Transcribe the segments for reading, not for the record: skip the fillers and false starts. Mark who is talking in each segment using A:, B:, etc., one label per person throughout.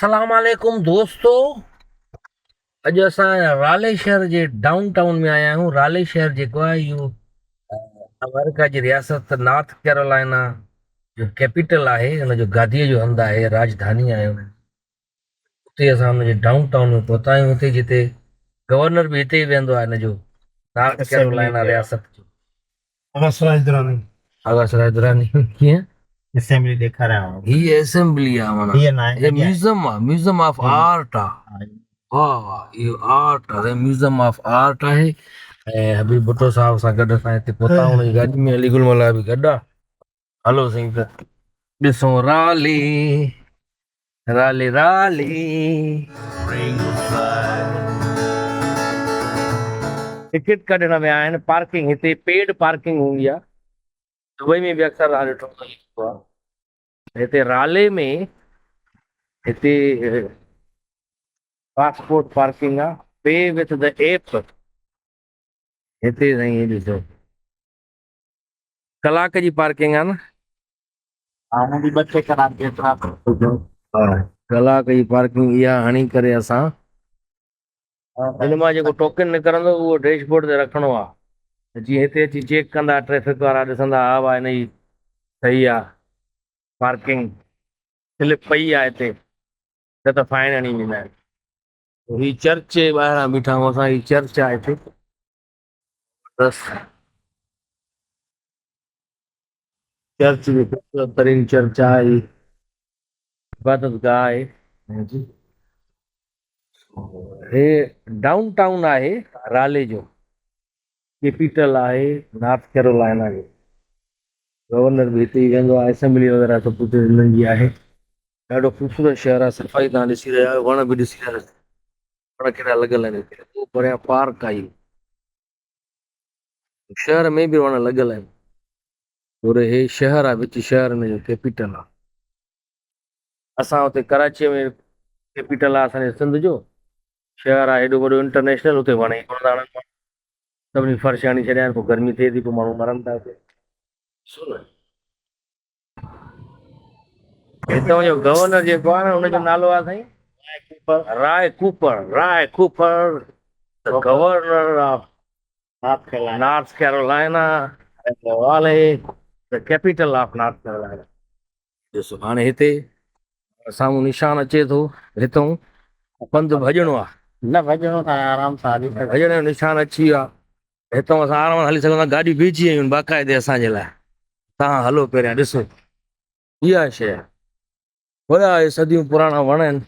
A: अस्सलाम वालेकुम दोस्तों। अॼु असां राले शहर जे डाउन टाउन में आया आहियूं। राले शहर जेको आहे इहो अमेरिका जी रियासत नॉर्थ कैरोलिना जो कैपिटल आहे, हुनजो गादीअ जो हंधु आहे, राजधानी आहे। उते असां हुनजे डाउन टाउन में पहुता आहियूं, हुते जिते गवर्नर बि हिते ई वेंदो आहे, हिनजो नॉर्थ
B: असेंबली
A: कैरोलिना
B: ते
A: रियासत जो।
B: अगस्त दौरान
A: अगरि दुरानी कीअं
B: असेंबली ॾेखारियांव
A: ही असेंबली आहे, माना
B: हीअ न आहे
A: हे
B: अॻियां आहे
A: म्यूज़ियम आहे, म्यूज़ियम ऑफ
B: हीअ
A: आर्ट आहे।
B: न
A: वाह, इहो आर्ट आहे, म्यूज़ियम ऑफ आर्ट आहे। ऐं हबीब भुट्टो साहब सां गॾु असां हिते पहुता आहियूं, हुनजी गाॾी में अली गुलमला बि गॾु आहे। हलो साईं, त ॾिसूं राली राली राली। टिकट कढण विया आहिनि। पार्किंग हिते पेड पार्किंग हूंदी आहे। दुबई में बि अक्सर ॾिठो आहे। हिते राले में हिते पासपोर्ट पार्किंग आहे, पे विथ द एप। हिते साईं हे ॾिसो, कलाक जी पार्किंग आहे न।
B: आऊं बि 2-3 कलाक जेतिरा
A: कलाक जी पार्किंग इहा हणी करे असां हिन मां जेको टोकन निकिरंदो उहो डैशबोर्ड ते रखिणो आहे। जीअं हिते अची चेक कंदा ट्रैफिक वारा, ॾिसंदा हा भाई हिन जी सही आहे, पार्किंग स्लिप पई आहे हिते, न त फाइन हणी वेंदा आहिनि। ही चर्च जे ॿाहिरां बीठा आहियूं असां, ही चर्च आहे हिते। बस चर्च बि ख़ूबसूरत तरीन चर्च आहे, इबादत गाह आहे। हे डाउन टाउन आहे राले जो, कैपिटल आहे नॉर्थ कैरोलिना जो। गवर्नर बि हिते ई वेंदो आहे, असेंबली वग़ैरह सभु कुझु हिननि जी आहे। ॾाढो ख़ूबसूरत शहर आहे। सफ़ाई तव्हां ॾिसी रहिया आहियो, वण बि ॾिसी रहिया आहियो, वण केॾा लॻल आहिनि हिते। पोइ परियां पार्क आहे, शहर में बि वण लॻल आहिनि। पूरे हे शहर आहे, विच शहर में जो कैपिटल आहे। असां हुते कराचीअ में कैपिटल आहे असांजे सिंध जो शहर आहे, हेॾो वॾो इंटरनेशनल, हुते वण ई कोन था हणनि। सभिनी फर्श हणी छॾिया आहिनि, पोइ गर्मी थिए थी, पोइ माण्हू मरनि था हिते। हितां जो गवर्नर जेको आहे न, हुनजो नालो आहे Sain Roy Cooper. Roy Cooper, the governor of North Carolina, वाले the capital of North Carolina. ॾिसो हाणे हिते साम्हूं निशान अचे थो, हितां पंधु भॼणो आहे,
B: न भॼणो त आराम सां हली
A: भॼण जो निशान अची वियो आहे। हितां असां आराम सां हली सघूं था, गाॾी बीठी आहियूं बाक़ाइदे असांजे लाइ। तव्हां हलो पहिरियां ॾिसो इहा शइ, वॾा सदियूं पुराणा वण आहिनि।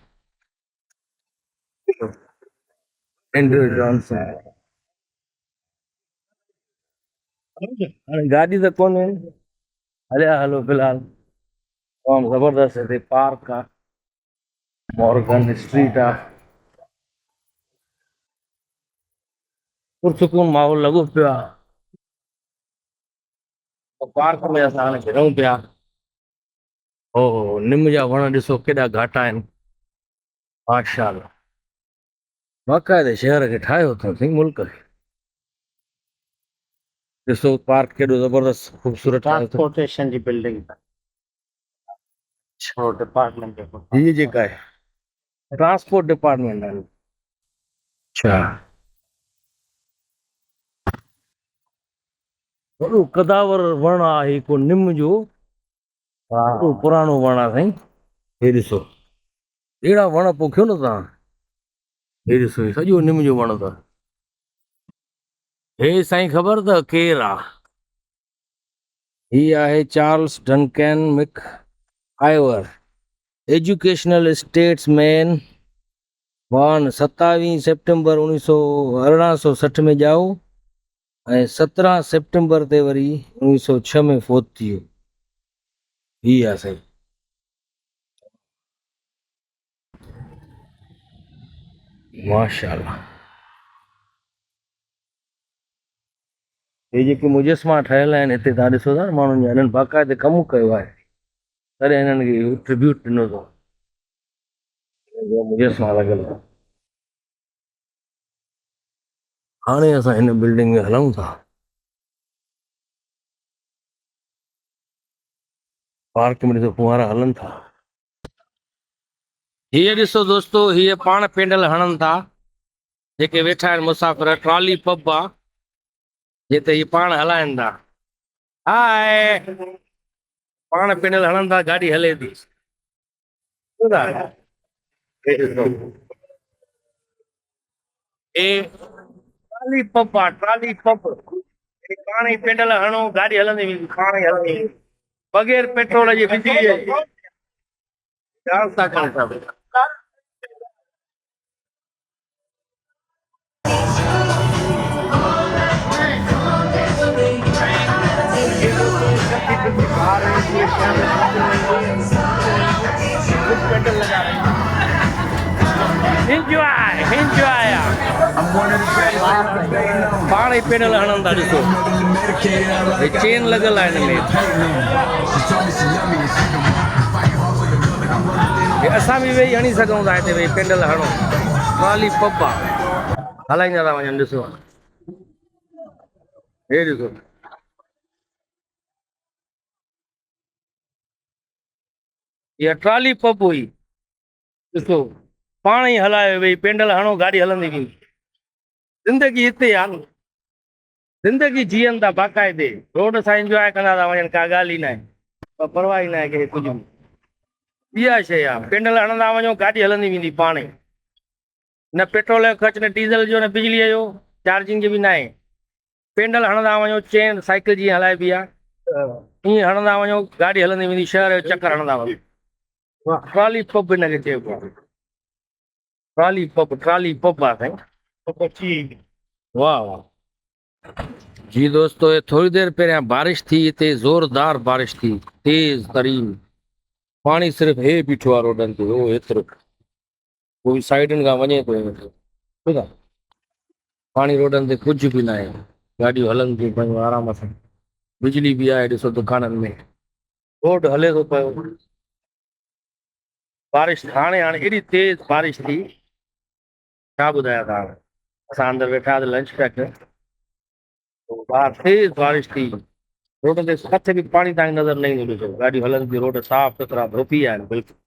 A: एंड्रयू जॉनसन, हाणे गाॾी त कोन्हे, हलिया हलो फिलहाल। तमामु ज़बरदस्त हिते पार्क आहे, मॉर्गन स्ट्रीट आहे, पुरसुकून माहौल लॻो पियो आहे। पार्क में असां हाणे फिरूं पिया। ओ निम जा वण ॾिसो केॾा घाटा आहिनि, माशाल्लाह। बाक़ाइदे शहर खे ठाहियो अथऊं मुल्क खे। ॾिसो पार्क केॾो ज़बरदस्त ख़ूबसूरत ठाहियो अथऊं।
B: ट्रांसपोर्टेशन जी बिल्डिंग छो डिपार्टमेंट
A: हीअ जेका आहे ट्रांसपोर्ट डिपार्टमेंट आहे। अच्छा, वॾो कदावर वण आहे हिकु निम जो, वॾो पुराणो वण आहे साईं। हे ॾिसो अहिड़ा वण पोखियो न तव्हां, हे ॾिसो हे सॼो निम जो वण अथव। हे साईं ख़बर अथव केरु आहे? ही आहे Charles Duncan McIver, educational statesman. 27 September 1860 में ॼाओ ऐं 17 सेप्टेम्बर ते वरी 1906 में फोत थी वियो। ही आहे साईं। माशाल्लाह, हे जेके मुजस्मा ठहियल आहिनि हिते तव्हां ॾिसो था न, माण्हुनि जा हिननि बाक़ाइदे कमु कयो आहे, तॾहिं हिननि खे ट्रिब्यूट ॾिनो अथऊं, मुजस्मा लॻल आहे। हाणे असां हिन बिल्डिंग में हलूं था। पार्क में ॾिसो फुआरा हलनि था। हीअ ॾिसो दोस्तो, हीअ पाण पेंडल हणनि था जेके वेठा आहिनि मुसाफ़िर। ट्रॉली पब आहे जिते हीअ पाण हलाइनि था। हाय, पाण पेंडल हणनि था, गाॾी हले थी। ॿुधा? हे ॾिसो, हे ट्रॉली पब आहे, ट्रॉली पब। हे पाण ई पेंडल हणो, गाॾी हलंदी वेंदी, पाण ई हलंदी वेंदी, बग़ैर पेट्रोल जे, बिजलीअ जे। ॻाल्हि था कनि सभु। पेंडल लगा रहे हैं। Enjoy, enjoy. पाण ई पेडल हणनि था ॾिसो, हे चेन लॻल आहे हिन में। हे असां बि वेही हणी सघूं था हिते, वेही पेडल हणो। ट्रॉली पब आहे, हलाईंदा था वञनि। ॾिसो, हे ॾिसो, इहा ट्रॉली पब हुई। ॾिसो, पाण ई हलायो, वेही पेंडल हणो, गाॾी हलंदी वेंदी। ज़िंदगी हिते आहे न, ज़िंदगी जीअनि था बाक़ाइदे, रोड सां इंजॉय कंदा था वञनि, का ॻाल्हि ई न आहे, का परवाह ई न आहे की कुझु बि। इहा शइ आहे, पेंडल हणंदा वञो, गाॾी हलंदी वेंदी पाण ई। न पेट्रोल जो ख़र्चु, न डीज़ल जो, न बिजलीअ जो, चार्जिंग जो बि न आहे। पेंडल हणंदा वञो, चेन साइकिल जीअं हलाइबी आहे ईअं हणंदा वञो, गाॾी हलंदी वेंदी, शहर जो चकर हणंदा वञो। ट्रॉली पब हिनखे चइबो आहे, ट्रॉली पब, ट्रॉली पब आहे साईं। वाह वाह जी दोस्तो, ये थोड़ी देर पहिरियां बारिश थी हिते, ज़ोरदार बारिश थी, तेज़ तरीन। पाणी सिर्फ़ु हे बीठो आहे रोडनि ते, हो हेतिरो, कोई साइडनि खां वञे थो। ॿुधा, पाणी रोडनि ते कुझु बि न आहे, गाॾियूं हलनि थियूं पियूं आराम सां। बिजली बि आहे, ॾिसो दुकाननि में, रोड हले थो पियो। बारिश हाणे हाणे एॾी तेज़ बारिश थी, छा ॿुधायां तव्हां। असां अंदरि वेठा हुआसीं लंच पिया कयूं, ॿाहिरि तेज़ बारिश थी, रोड ते किथे बि पाणी तव्हांखे नज़र न ईंदो। ॾिसो, गाॾियूं हलनि थियूं, रोड साफ़ सुथरा धोपी विया आहिनि, बिल्कुलु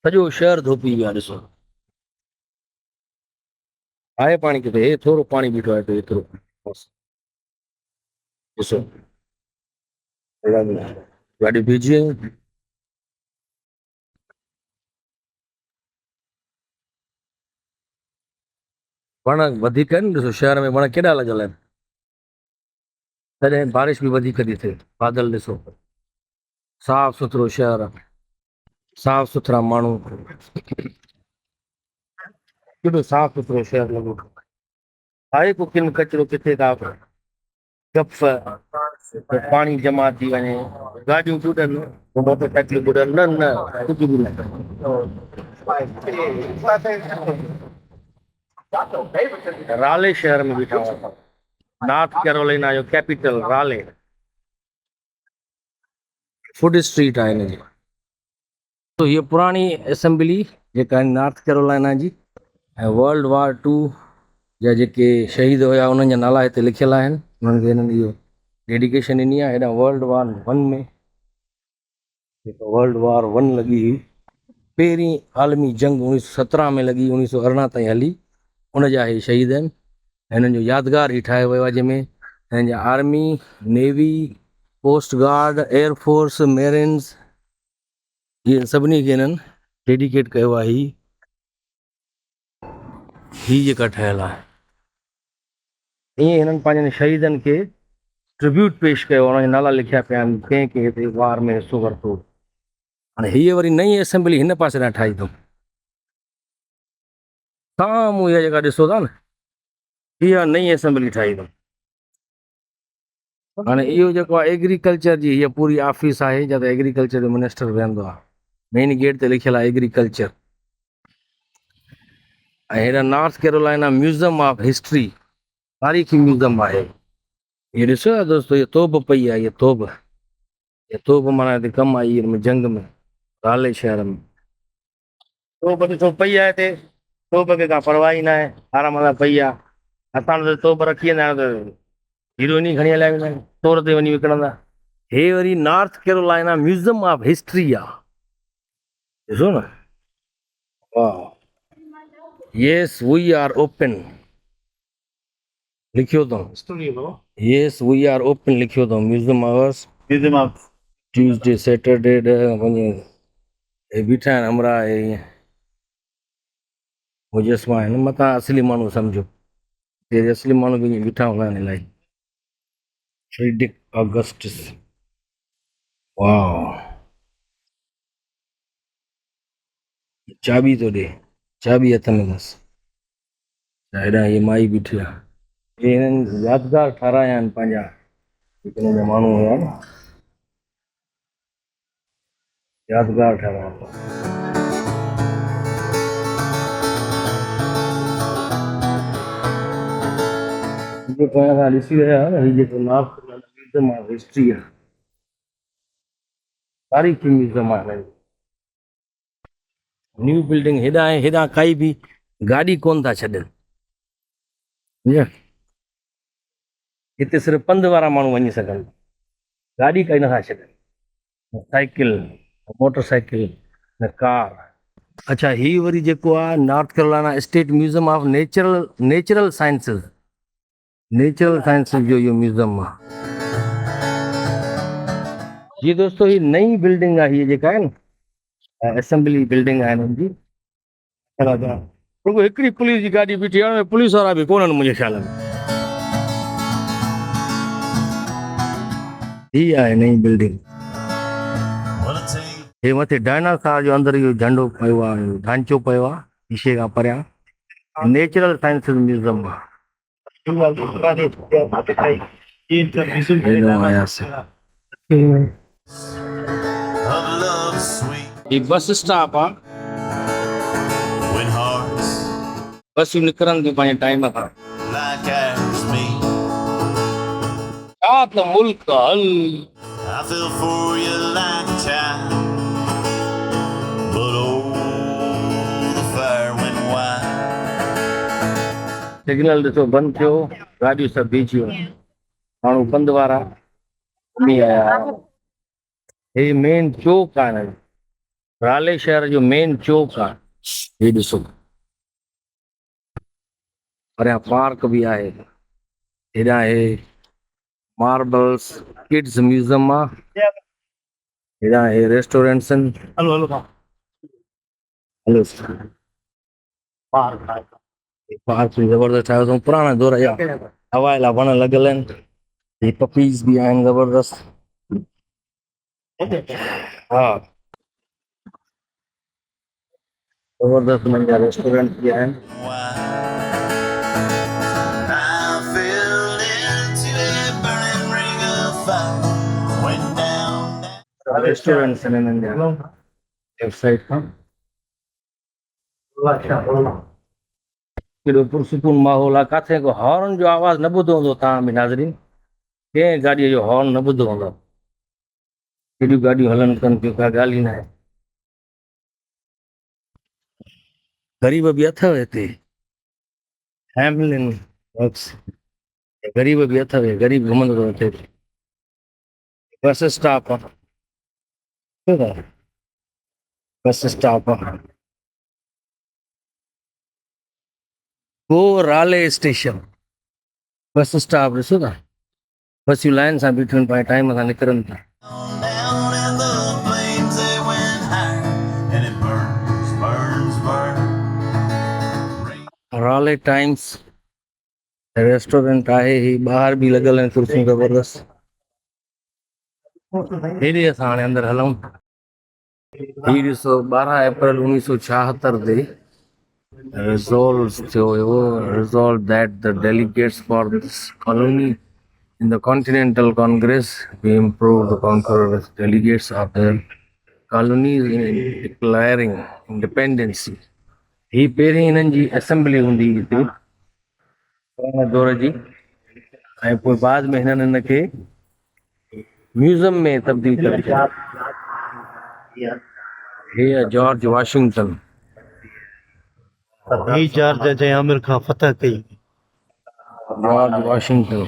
A: सॼो शहर धोपी वियो आहे। ॾिसो, आहे पाणी किथे, हे थोरो पाणी बीठो आहे हिते, एतिरो बसि। ॾिसो, गाॾियूं भीजी वियूं। वण वधीक आहिनि, ॾिसो शहर में वण केॾा लॻल आहिनि, तॾहिं बारिश बि वधीक थी थिए। बादल ॾिसो, साफ़ सुथरो शहर, साफ़ सुथरा माण्हू, केॾो साफ़ सुथरो शहर लॻो। आहे को किन कचिरो किथे का गफ, पाणी जमा थी वञे, गाॾियूं ॿुॾनि, मोटरसाइकिलियूं ॿुॾनि, न न कुझु बि न। राले शहर में बीठा आहियूं, नॉर्थ कैरोलिना जो कैपिटल राले। फूड स्ट्रीट आहे हिनजी। तो हीअ पुराणी असेंबली जेका आहे नॉर्थ कैरोलिना जी, ऐं वर्ल्ड वॉर 2 जा जेके शहीद हुया उन्हनि जा नाला हिते लिखियल आहिनि। उन्हनि खे हिननि इहो डेडिकेशन ॾिनी आहे। हेॾां वर्ल्ड वॉर 1 में, जेका वर्ल्ड वॉर 1 लॻी हुई, पहिरीं आलमी जंग 1917 में लॻी, 1918 ताईं हली, उन जा इहे शहीद आहिनि। हिननि जो यादगार ही ठाहियो वियो आहे, जंहिंमें हिननि जा army, navy, coast guard, air force, marines, इहे सभिनी खे हिननि डेडिकेट कयो आहे। ही जेका ठहियल आहे, ईअं हिननि पंहिंजनि शहीदनि खे ट्रिब्यूट पेश कयो, उन्हनि जा नाला लिखिया पिया आहिनि, कंहिं कंहिं हिते वार में हिसो वरितो। हाणे हीअ वरी नई असेंबली हिन पासे न ठाही अथऊं, साम्हूं इहा जेका ॾिसो था न, इहा नई असेंबली ठाही अथऊं। हाणे इहो जेको आहे एग्रीकल्चर जी हीअ पूरी ऑफिस आहे, जिते एग्रीकल्चर जो मिनिस्टर वेहंदो आहे। मेन गेट ते लिखियल आहे एग्रीकल्चर। ऐं हेॾा north Carolina museum of history, तारीख़ी म्यूज़ियम आहे। ये ॾिसो आहे दोस्तो, ये तोप पई आहे, ये तोप माना हिते कमु आई हिन में जंग में, राले शहर में तोप ॾिसो पई आहे हिते। तोप खे का परवाह ई न आहे, आराम सां पई आहे। असां त तोप रखी वेंदा आहियूं त हीरोइन ई खणी हलिया वेंदा आहियूं, तोर ते वञी विकिणंदा। हे वरी North Carolina museum of history आहे, ॾिसो न। वाह, यस वी आर ओपन लिखियो अथऊं,
B: Studio.
A: Yes we are open लिखियो अथऊं, museum hours
B: Museum of
A: Tuesday Saturday वञे हे बीठा आहिनि हमरा हे मुजस्मा आहिनि मथां असली माण्हू सम्झो, हे असली माण्हू बि ईअं बीठा हूंदा आहिनि इलाही। फ्रीडिक ऑगस्टस, वाह, चाबी थो ॾे, चाबी हथ में अथसि, हेॾां हीअ माई बीठी आहे, हे हिननि यादगार ठाराया आहिनि पंहिंजा जेके हिन जा माण्हू हुया न, यादगार ठाराया ॾिसी रहिया आहियो न, हीअ जेको नॉर्थ म्यूज़ियम ऑफ हिस्ट्री आहे, तारीख़ी म्यूज़ियम आहे हिननि जो। न्यू बिल्डिंग हेॾां आहे, हेॾां काई बि गाॾी कोन था छॾनि, सम्झो, हिते सिर्फ़ु पंधु वारा माण्हू वञी सघनि, गाॾी काई नथा छॾनि, न साइकिल, न मोटर साइकिल, न कार। अच्छा, हीअ वरी जेको आहे north Carolina state museum of natural sciences, natural sciences जो इहो म्यूज़ियम आहे। जी दोस्तो, ही नई बिल्डिंग आहे, हीअ जेका आहे न असेंबली बिल्डिंग आहे हिननि जी, रुगो हिकिड़ी पुलिस जी गाॾी बीठी आहे, पुलिस वारा बि कोन्हनि मुंहिंजे ख़्याल में। ही आहे नई बिल्डिंग, हे मथे डायनासॉर जो अंदरि इहो झंडो पियो आहे, ढांचो पियो आहे शीशे खां परियां, नेचुरल साइंसिस म्यूज़ियम आहे। हेॾो आयासीं, ही बस स्टॉप आहे,
C: When hearts
A: बसियूं निकिरनि थियूं पंहिंजे टाइम खां,
C: like ours meet,
A: छा त मुल्क हल,
C: I feel for you like time. But oh, the fire went wild.
A: Signal ॾिसो बंदि थियो, गाॾियूं सभु बीठियूं, माण्हू पंधु वारा घुमी आया। हे मेन चौक आहे हिन जो, राले शहर जो मेन चौक आहे, हे ॾिसो, परियां पार्क बि आहे, हेॾां हे मार्बल्स किड्स म्यूज़ियम आहे, हेॾां हे रेस्टोरेंट्स आहिनि,
B: Hello, hello.
A: Hello
B: Park.
A: Park बि ज़बरदस्त ठाहियो अथऊं, पुराणे दौर जा हवाइला वण लॻल आहिनि, हे पपीज़ बि आहिनि ज़बरदस्त, हा ज़बरदस्त हुननि जा रेस्टोरेंट बि आहिनि।
C: I fell into a burning ring of fire. Went down, down.
A: Restaurants आहिनि हिननि जा वेबसाइट खां, केॾो पुरसुकून माहौल आहे, किथे को हॉर्न जो आवाज़ न ॿुधो हूंदो तव्हां बि नाज़रीन, कंहिं गाॾीअ जो हॉर्न न ॿुधो हूंदो, केॾियूं गाॾियूं हलनि कनि पियूं, का ॻाल्हि ई न आहे। ग़रीब बि अथव हिते, हैमलिन वर्क्स, ग़रीब बि अथव, ग़रीब घुमंदो अथव हिते, बस स्टॉप आहे, बस स्टॉप आहे, गो राले स्टेशन, बस स्टॉप ॾिसो था, बसियूं लाइन सां बीठियूं आहिनि, पंहिंजे टाइम सां निकिरनि था।
C: Down and the flames they went higher, and it burns, burns, burns.
A: Raleigh Times restaurant आहे, ही ॿाहिरि बि लॻल आहिनि कुर्सियूं ज़बरदस्त, हेॾे असां हाणे अंदरि हलूं। ही ॾिसो 12 अप्रैल 1976 ते resolved थियो हुयो, resolved that the delegates for this colony in the Continental Congress we improve the conquerors delegates of the colonies in declaring independence। ही पहिरीं हिननि जी असेंबली हूंदी हुई हिते पुराणे दौर जी, ऐं पोइ बाद में हिननि हिनखे म्यूज़ियम में तब्दील करे छॾियो। हे आहे जॉर्ज वाशिंगटन,
B: ही जॉर्ज जंहिं अमीर खां फतह कई।
A: जॉर्ज वाशिंगटन,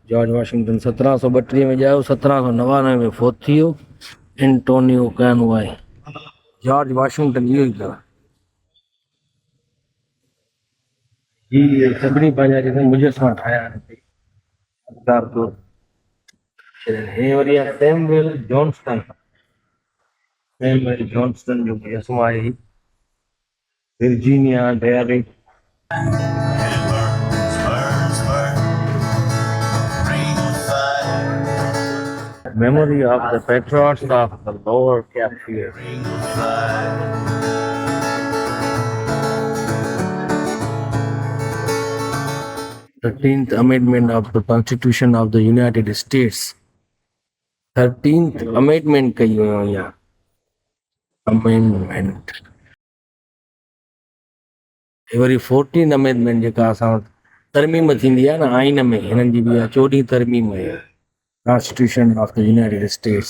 A: जॉर्ज वाशिंगटन 1732 में ॼायो, 1799 में फोत थी वियो, एंटोनियो कैनवाई, जॉर्ज वाशिंगटन इहो ई अथव। हीअ सभिनी पंहिंजा जेके मुजस्मा ठाहिया आहिनि करतारपुर। हे वरी आहे सैमुअल जॉन्सटन, सैमुअल जॉन्सटन जो मुजस्मो आहे हीउ, Virginia dairy.
C: And it burns, burns, burns. Ring of fire,
A: Memory of the patriots of the lower Caspian.
C: ring of fire.
A: 13th Amendment of the Constitution of the United States. 13th Amendment कही हुई है यहाँ। Amendment। ये worry 14th Amendment जेका असां वटि तरमीम थींदी आहे न आइन में, हिननि जी बि आहे 14हीं तरमीम आहे Constitution of the United States।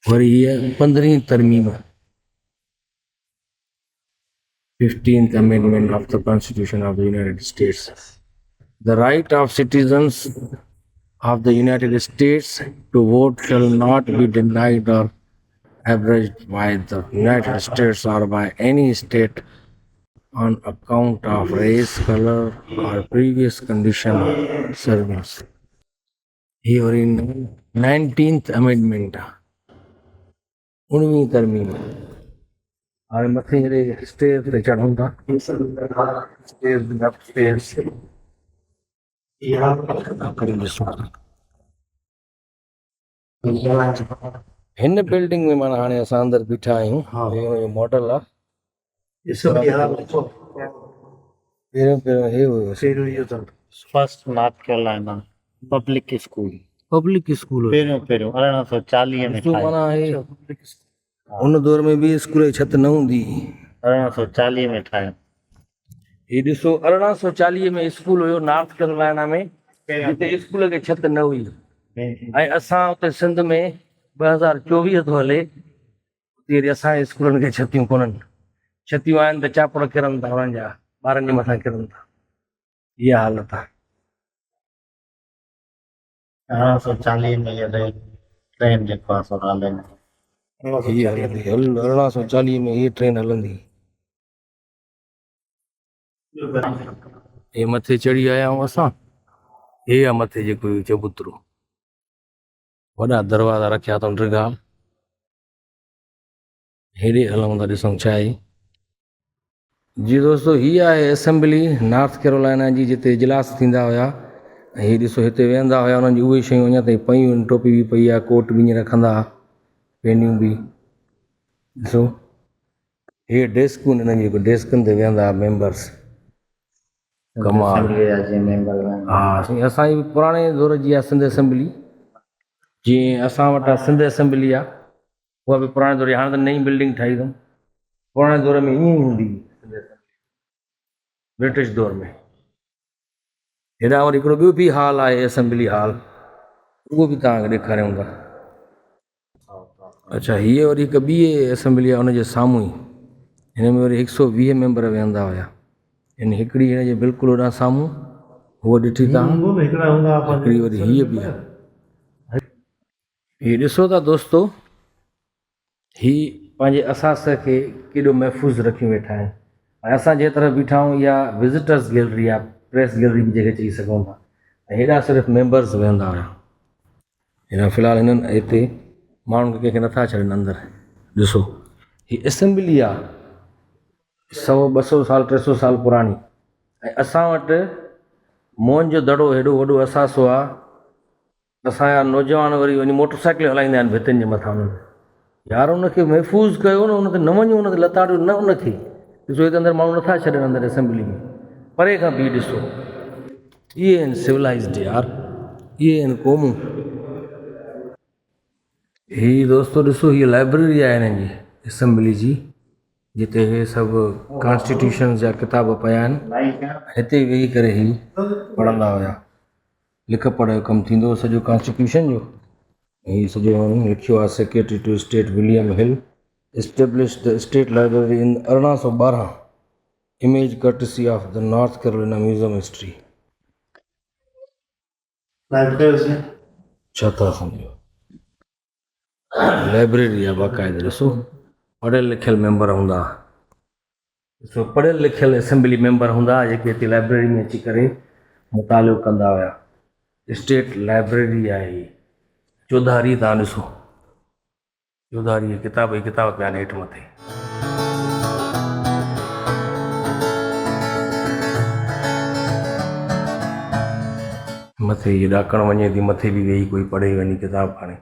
A: Worry हीअ 15हीं तरमीम 15th Amendment of the Constitution of the United States. The right of citizens of the United States to vote shall not be denied or abridged by the United States or by any state on account of race, color, or previous condition of service. Here in 19th Amendment, 19वीं तरमीम। हाणे मथे जॾहिं stage ते चढ़ूं था, हिन building में माना हाणे असां अंदरि बीठा आहियूं। हे मॉडल आहे।
B: ये सब यहाँ
A: पहिरियों हे हुयो
B: first north Carolina public school
A: public school.
B: पहिरियों 1840 में ठाहियो।
A: माना हे उन दौर में बि स्कूल जी छित न हूंदी।
B: 1840 में ठाहियो।
A: ही ॾिसो 1840 में स्कूल हुयो नॉर्थ कैरोलिना में, जिते स्कूल खे छित न हुई। ऐं असां उते सिंध में 2024 थो हले, उते वरी असांजे स्कूलनि खे छतियूं कोन्हनि। छतियूं आहिनि त चापड़ किरनि था, हुननि जा ॿारनि जे मथां किरनि था। इहा हालत आहे।
B: 1840 में ये ट्रेन जेको आहे सो हले।
A: 1840 में हीअ ट्रेन हलंदी। हे मथे चढ़ी आया आहियूं असां। हे आहे मथे जेको चबूतरो, वॾा दरवाज़ा रखिया अथऊं टिगा। हेॾे हलूं था, ॾिसूं छा आहे। जी दोस्तो, हीअ आहे असेंबली नॉर्थ कैरोलिना जी, जिते इजलास थींदा हुया। ऐं हीअ ॾिसो हिते वेहंदा हुया, उन्हनि जी उहे शयूं अञा ताईं पयूं आहिनि। टोपी बि पई आहे, कोट बि ईअं रखंदा, पेनियूं बि। ॾिसो हे डेस्कूं, हिननि जी डेस्कनि ते वेहंदा मेंबर्स। कमाल। हा, असांजी बि पुराणे दौर जी आहे सिंध असेंबली। जीअं असां वटि सिंध असेंबली आहे, उहा बि पुराणे दौर जी। हाणे त नई बिल्डिंग ठाही अथऊं। पुराणे दौर में ईअं ई हूंदी हुई, ब्रिटिश दौर में। हेॾा वरी हिकिड़ो ॿियो बि हॉल आहे, असेंबली हॉल, उहो बि तव्हांखे ॾेखारियूं था। अच्छा, हीअ वरी हिकु ॿी असेंबली आहे, हुनजे साम्हूं ई। हिन में वरी 120 मेंबर वेहंदा हुया। हिन हिकिड़ी हिन जे बिल्कुलु होॾां साम्हूं, उहो ॾिठी तव्हां। हिकिड़ी वरी हीअ बि आहे। हीअ ॾिसो था दोस्तो, हीअ पंहिंजे असास खे केॾो महफ़ूज़ रखी वेठा आहिनि। ऐं असां जे तरफ़ बीठा आहियूं, इहा विज़िटर्स गैलरी आहे, प्रेस गैलरी बि जंहिंखे चई सघूं था। ऐं हेॾा सिर्फ़ु मेंबर्स वेहंदा हुया। हिन फ़िलहालु हिननि हिते माण्हुनि खे कंहिंखे नथा छॾनि अंदरि। ॾिसो हीअ असेंबली आहे, 100-200 साल 300 साल पुराणी। ऐं असां वटि मोहन जो दड़ो हेॾो वॾो असासो आहे। असांजा नौजवान वरी वञी मोटरसाइकिल हलाईंदा आहिनि भितियुनि जे मथां। उन्हनि यार उनखे महफ़ूज़ कयो न, उन ते न वञो, उन ते लताड़ियो न उनखे। ॾिसो हिते अंदरि माण्हू नथा छॾनि अंदरि असेंबली में, परे खां बीह ॾिसो। इहे आहिनि सिविलाइज़्ड यार, इहे आहिनि क़ौमूं। हीअ दोस्तो ॾिसो, हीअ लाइब्रेरी आहे हिननि जी असेंबली जी, जिते हे सभु कॉन्स्टिट्यूशन जा किताब पिया आहिनि। हिते वेही करे ही पढ़ंदा हुया। लिख पढ़ जो कमु थींदो सॼो कॉन्स्टिट्यूशन जो। ही सॼो लिखियो आहे secretary to state William Hill, established the state library in 1812, image courtesy of the North Carolina Museum History। छा था सम्झो? लाइब्रेरी आहे बाक़ाइदा। ॾिसो पढ़ियल लिखियल मेंबर हूंदा, ॾिसो पढ़ियल लिखियल असेंबली मेंबर हूंदा जेके हिते लाइब्रेरी में अची करे मुतालो कंदा हुया। स्टेट लाइब्रेरी आहे हीअ। चौधारी तव्हां ॾिसो, चौधारी किताब ई किताब पिया आहिनि हेठि मथे। मथे इहे ॾाकण वञे थी, मथे बि वेही कोई पढ़े वञी किताब खणे।